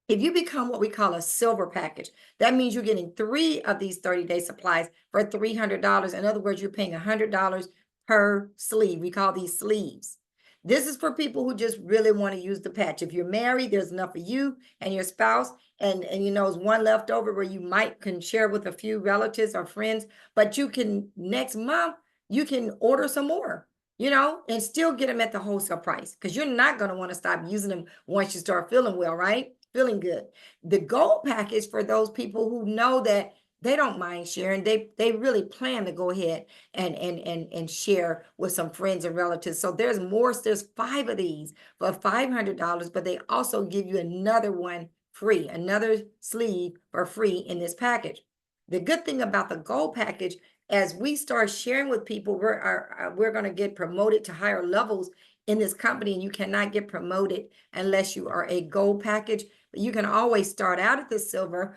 Speaker 2: If you become what we call a silver package, that means you're getting 3 of these 30-day supplies for $300. In other words, you're paying $100 per sleeve. We call these sleeves. This is for people who just really want to use the patch. If you're married, there's enough for you and your spouse, and there's one left over where you can share with a few relatives or friends, but you can, next month, you can order some more, and still get them at the wholesale price, because you're not going to want to stop using them once you start feeling well, right? Feeling good. The gold package for those people who know that they don't mind sharing. They really plan to go ahead and share with some friends and relatives. So there's 5 of these for $500, but they also give you another one free, another sleeve for free in this package. The good thing about the gold package, as we start sharing with people, we're going to get promoted to higher levels in this company, and you cannot get promoted unless you are a gold package. But you can always start out at the silver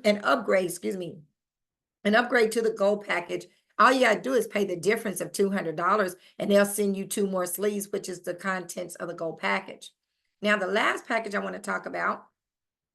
Speaker 2: and upgrade, and upgrade to the gold package. All you gotta do is pay the difference of $200, and they'll send you 2 more sleeves, which is the contents of the gold package. Now, the last package I want to talk about,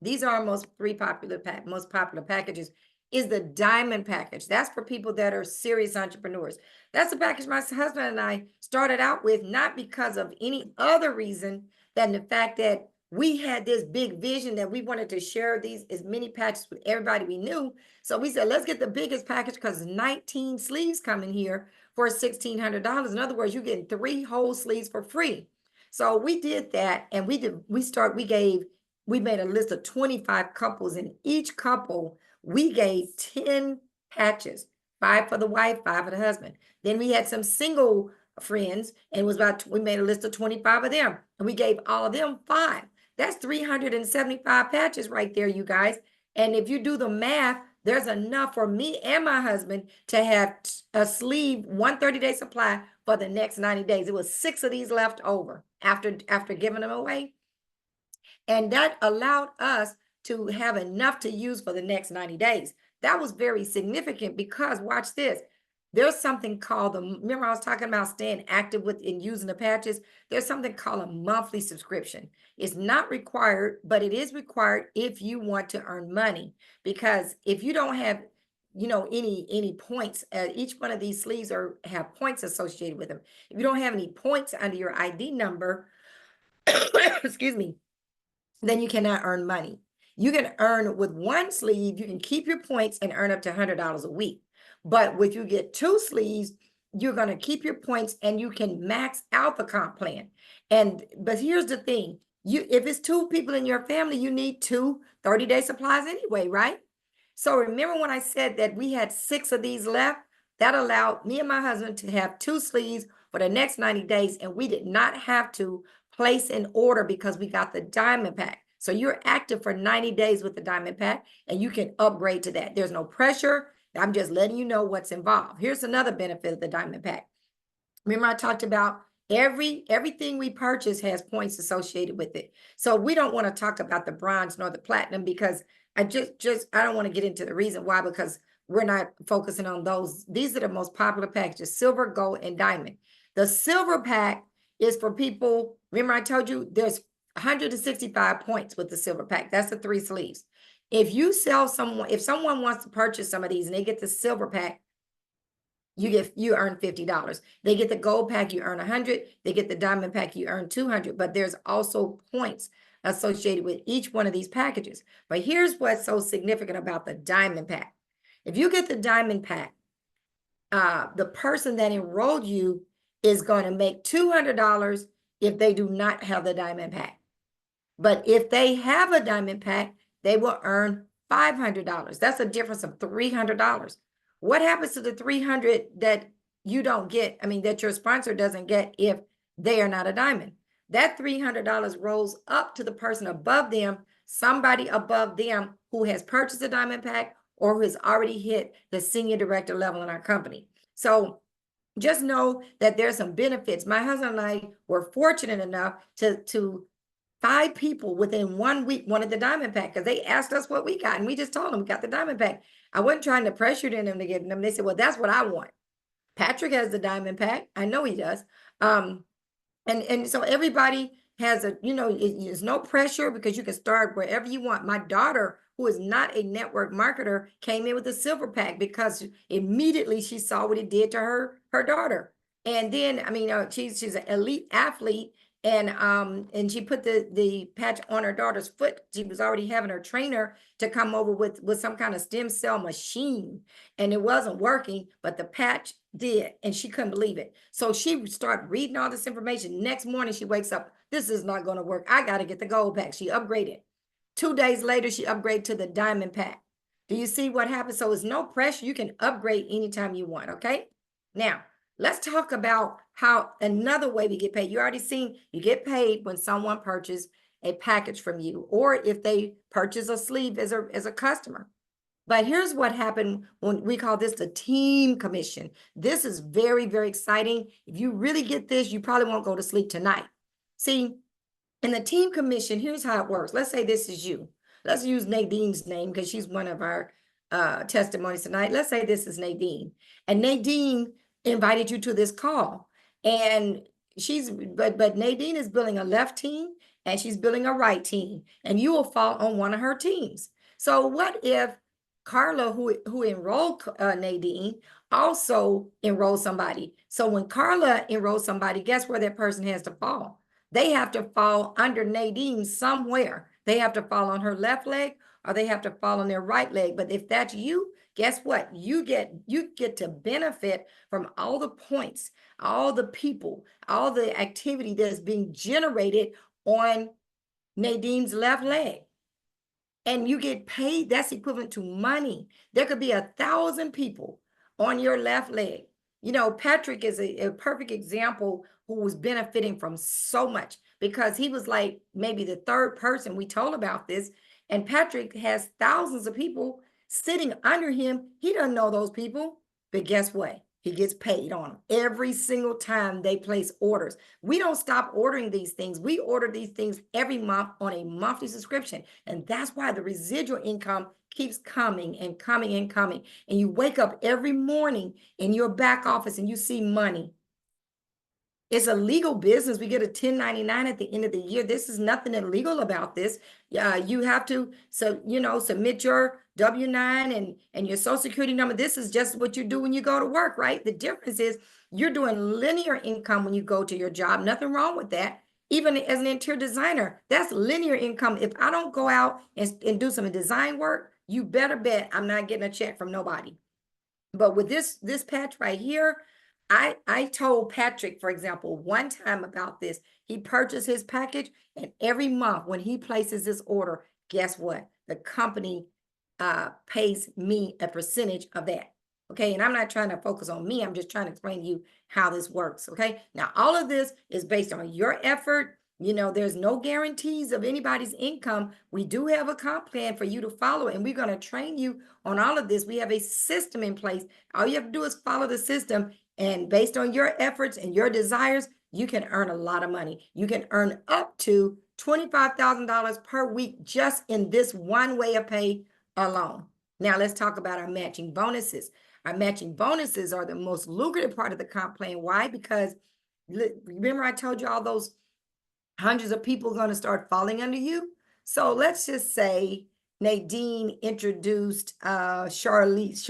Speaker 2: these are our most popular packages, is the diamond package. That's for people that are serious entrepreneurs. That's the package my husband and I started out with, not because of any other reason than the fact that we had this big vision that we wanted to share as many patches with everybody we knew. So we said, let's get the biggest package, because 19 sleeves come in here for $1,600. In other words, you're getting 3 whole sleeves for free. So we did that, and we made a list of 25 couples, and each couple we gave 10 patches, 5 for the wife, 5 for the husband. Then we had some single friends, and we made a list of 25 of them, and we gave all of them 5. That's 375 patches right there, you guys. And if you do the math, there's enough for me and my husband to have a sleeve, 1 30-day supply for the next 90 days. It was 6 of these left over after giving them away. And that allowed us to have enough to use for the next 90 days. That was very significant, because watch this. There's something called remember I was talking about staying active in using the patches? There's something called a monthly subscription. It's not required, but it is required if you want to earn money. Because if you don't have, any points, each one of these sleeves have points associated with them. If you don't have any points under your ID number, excuse me, then you cannot earn money. You can earn with one sleeve, you can keep your points and earn up to $100 a week. But if you get 2 sleeves, you're going to keep your points and you can max out the comp plan. But here's the thing, if it's 2 people in your family, you need 2 30-day supplies anyway, right? So remember when I said that we had 6 of these left? That allowed me and my husband to have 2 sleeves for the next 90 days, and we did not have to place an order because we got the diamond pack. So you're active for 90 days with the diamond pack, and you can upgrade to that. There's no pressure. I'm just letting you know what's involved. Here's another benefit of the diamond pack. Remember I talked about everything we purchase has points associated with it. So we don't want to talk about the bronze nor the platinum because I don't want to get into the reason why, because we're not focusing on those. These are the most popular packages: silver, gold, and diamond. The silver pack is for people. Remember I told you there's 165 points with the silver pack. That's the 3 sleeves. If someone wants to purchase some of these and they get the silver pack, you earn $50. They get the gold pack, you earn 100. They get the diamond pack, you earn 200. But there's also points associated with each one of these packages. But here's what's so significant about the diamond pack. If you get the diamond pack, the person that enrolled you is going to make $200 if they do not have the diamond pack. But if they have a diamond pack, they will earn $500. That's a difference of $300. What happens to the 300 that you don't get, that your sponsor doesn't get if they are not a diamond? That $300 rolls up to the person above them, somebody above them who has purchased a diamond pack or who has already hit the senior director level in our company. So just know that there's some benefits. My husband and I were fortunate enough to 5 people within 1 week wanted the diamond pack because they asked us what we got, and we just told them we got the diamond pack. I wasn't trying to pressure them to get them. They said, well, that's what I want. Patrick has the diamond pack. I know he does. And so everybody has there's no pressure because you can start wherever you want. My daughter, who is not a network marketer, came in with a silver pack because immediately she saw what it did to her daughter. And then, she's an elite athlete. And she put the patch on her daughter's foot. She was already having her trainer to come over with some kind of stem cell machine, and it wasn't working, but the patch did, and she couldn't believe it. So she started reading all this information. Next morning, she wakes up, this is not going to work. I got to get the gold pack. She upgraded. 2 days later, she upgraded to the diamond pack. Do you see what happened? So it's no pressure. You can upgrade anytime you want, okay? Now, let's talk about how another way we get paid. You already seen you get paid when someone purchases a package from you, or if they purchase a sleeve as a customer. But here's what happened when we call this the team commission. This is very, very exciting. If you really get this, you probably won't go to sleep tonight. See, in the team commission, here's how it works. Let's say this is you. Let's use Nadine's name because she's one of our testimonies tonight. Let's say this is Nadine, and Nadine invited you to this call, and but Nadine is building a left team and she's building a right team, and you will fall on one of her teams. So what if Karla, who enrolled Nadine, also enrolled somebody? So when Karla enrolls somebody, guess where that person has to fall? They have to fall under Nadine somewhere. They have to fall on her left leg, or they have to fall on their right leg. But if that's you, guess what? You get to benefit from all the points, all the people, all the activity that's being generated on Nadine's left leg. And you get paid. That's equivalent to money. There could be 1,000 people on your left leg. Patrick is a perfect example who was benefiting from so much because he was like maybe the 3rd person we told about this. And Patrick has thousands of people sitting under him. He doesn't know those people, but guess what? He gets paid on them every single time they place orders. We don't stop ordering these things. We order these things every month on a monthly subscription. And that's why the residual income keeps coming and coming and coming. And you wake up every morning in your back office and you see money. It's a legal business. We get a 1099 at the end of the year. This is nothing illegal about this. You have to submit your W-9 and your social security number. This is just what you do when you go to work, right? The difference is you're doing linear income when you go to your job. Nothing wrong with that. Even as an interior designer, that's linear income. If I don't go out and do some design work, you better bet I'm not getting a check from nobody. But with this patch right here, I told Patrick, for example, one time about this. He purchased his package, and every month when he places his order, guess what? The company pays me a percentage of that. Okay, and I'm not trying to focus on me. I'm just trying to explain to you how this works. Okay, now all of this is based on your effort. You know, there's no guarantees of anybody's income. We do have a comp plan for you to follow, and we're going to train you on all of this. We have a system in place. All you have to do is follow the system, and based on your efforts and your desires, you can earn a lot of money. You can earn up to $25,000 per week just in this one way of pay alone. Now let's talk about our matching bonuses. Our matching bonuses are the most lucrative part of the comp plan. Why? Because remember I told you all those hundreds of people going to start falling under you. So let's just say Nadine introduced Charles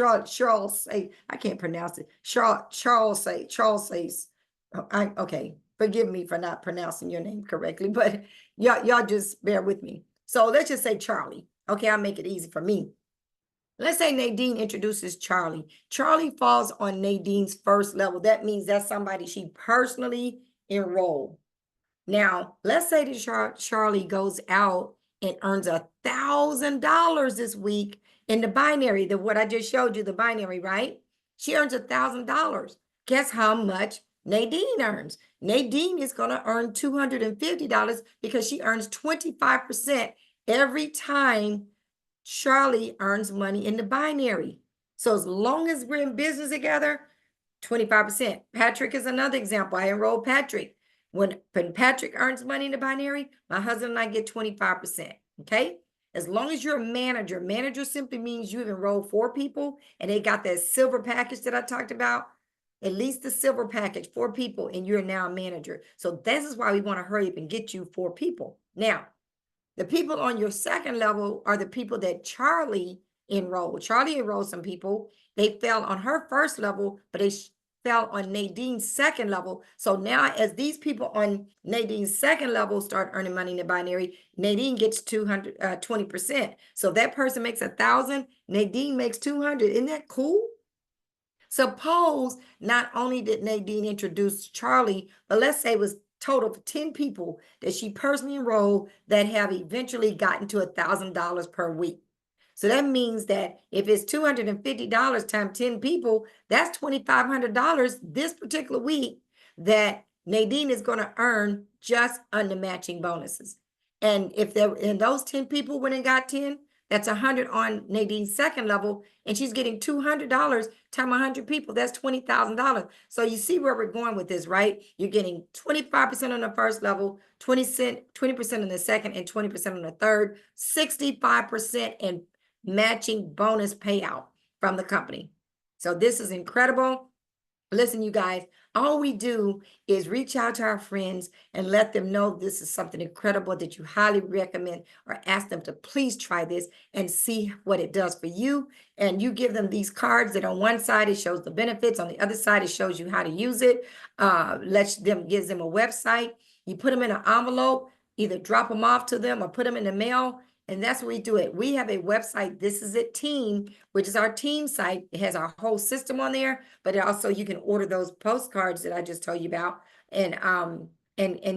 Speaker 2: say, I can't pronounce it. Charles says, okay, forgive me for not pronouncing your name correctly, but y'all just bear with me. So let's just say Charlie. Okay, I'll make it easy for me. Let's say Nadine introduces Charlie. Charlie falls on Nadine's first level. That means that's somebody she personally enrolled. Now, let's say that Charlie goes out and earns $1,000 this week in the binary, what I just showed you, the binary, right? She earns $1,000. Guess how much Nadine earns? Nadine is going to earn $250 because she earns 25% every time Charlie earns money in the binary. So as long as we're in business together, 25%. Patrick is another example. I enrolled Patrick. When Patrick earns money in the binary, my husband and I get 25%. Okay. As long as you're a manager, manager simply means you've enrolled 4 people and they got that silver package that I talked about, at least the silver package, 4 people, and you're now a manager. So this is why we want to hurry up and get you 4 people. Now, the people on your second level are the people that Charlie enrolled. Charlie enrolled some people. They fell on her first level, but they fell on Nadine's second level. So now as these people on Nadine's second level start earning money in the binary, Nadine gets 20%. So if that person makes 1,000, Nadine makes 200. Isn't that cool? Suppose not only did Nadine introduce Charlie, but let's say it was total of 10 people that she personally enrolled that have eventually gotten to $1,000 per week. So that means that if it's $250 times 10 people, that's $2,500 this particular week that Nadine is going to earn just on the matching bonuses. And if there and those 10 people went and got 10, that's 100 on Nadine's second level, and she's getting $200 times 100 people. That's $20,000. So you see where we're going with this, right? You're getting 25% on the first level, 20% on the second, and 20% on the third, 65% in matching bonus payout from the company. So this is incredible. Listen, you guys, all we do is reach out to our friends and let them know this is something incredible that you highly recommend, or ask them to please try this and see what it does for you. And you give them these cards that on one side, it shows the benefits. On the other side, it shows you how to use it. Gives them a website. You put them in an envelope, either drop them off to them or put them in the mail. And that's what we do it. We have a website, This Is It Team, which is our team site. It has our whole system on there, but also you can order those postcards that I just told you about and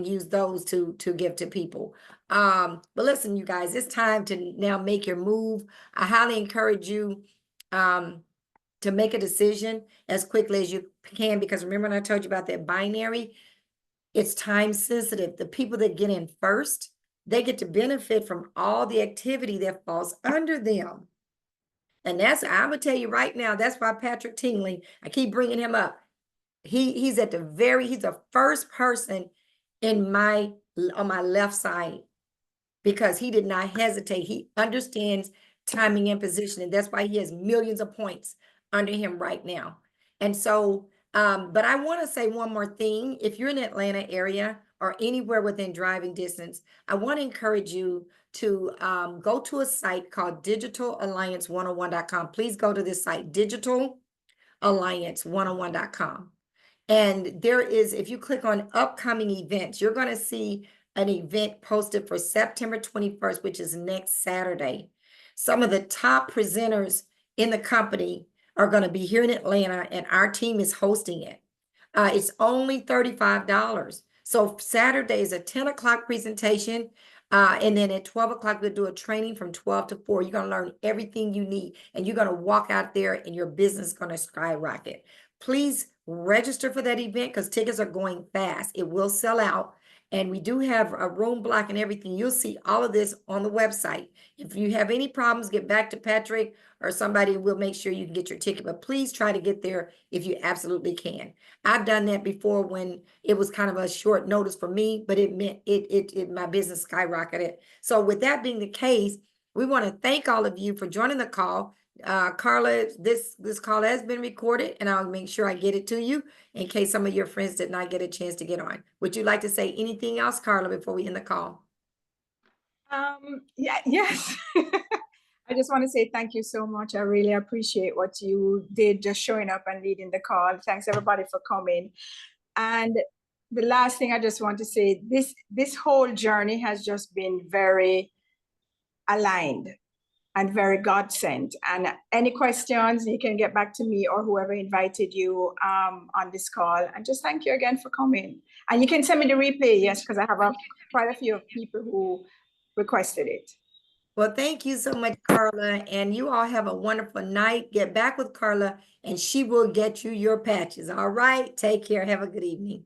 Speaker 2: use those to give to people. But listen, you guys, it's time to now make your move. I highly encourage you to make a decision as quickly as you can, because remember when I told you about that binary, it's time sensitive. The people that get in first, they get to benefit from all the activity that falls under them. And I'm gonna tell you right now, that's why Patrick Tingley, I keep bringing him up. He's the first person on my left side, because he did not hesitate. He understands timing and position, and that's why he has millions of points under him right now. And so, but I want to say one more thing. If you're in the Atlanta area or anywhere within driving distance, I want to encourage you to go to a site called digitalalliance101.com. Please go to this site, digitalalliance101.com. And there is, if you click on upcoming events, you're going to see an event posted for September 21st, which is next Saturday. Some of the top presenters in the company are going to be here in Atlanta, and our team is hosting it. It's only $35. So Saturday is a 10 o'clock presentation. And then at 12 o'clock, we'll do a training from 12 to 4. You're going to learn everything you need, and you're going to walk out there and your business is going to skyrocket. Please register for that event because tickets are going fast. It will sell out. And we do have a room block and everything. You'll see all of this on the website. If you have any problems, get back to Patrick or somebody will make sure you can get your ticket. But please try to get there if you absolutely can. I've done that before when it was kind of a short notice for me, but it meant my business skyrocketed. So with that being the case, we want to thank all of you for joining the call. Karla, this call has been recorded, and I'll make sure I get it to you in case some of your friends did not get a chance to get on. Would you like to say anything else, Karla, before we end the call?
Speaker 1: Yes. I just want to say thank you so much. I really appreciate what you did, just showing up and leading the call. Thanks everybody for coming. And the last thing I just want to say, this whole journey has just been very aligned and very God sent. And any questions, you can get back to me or whoever invited you on this call. And just thank you again for coming. And you can send me the replay, yes, because I have quite a few people who requested it.
Speaker 2: Well, thank you so much, Karla. And you all have a wonderful night. Get back with Karla and she will get you your patches. All right. Take care. Have a good evening.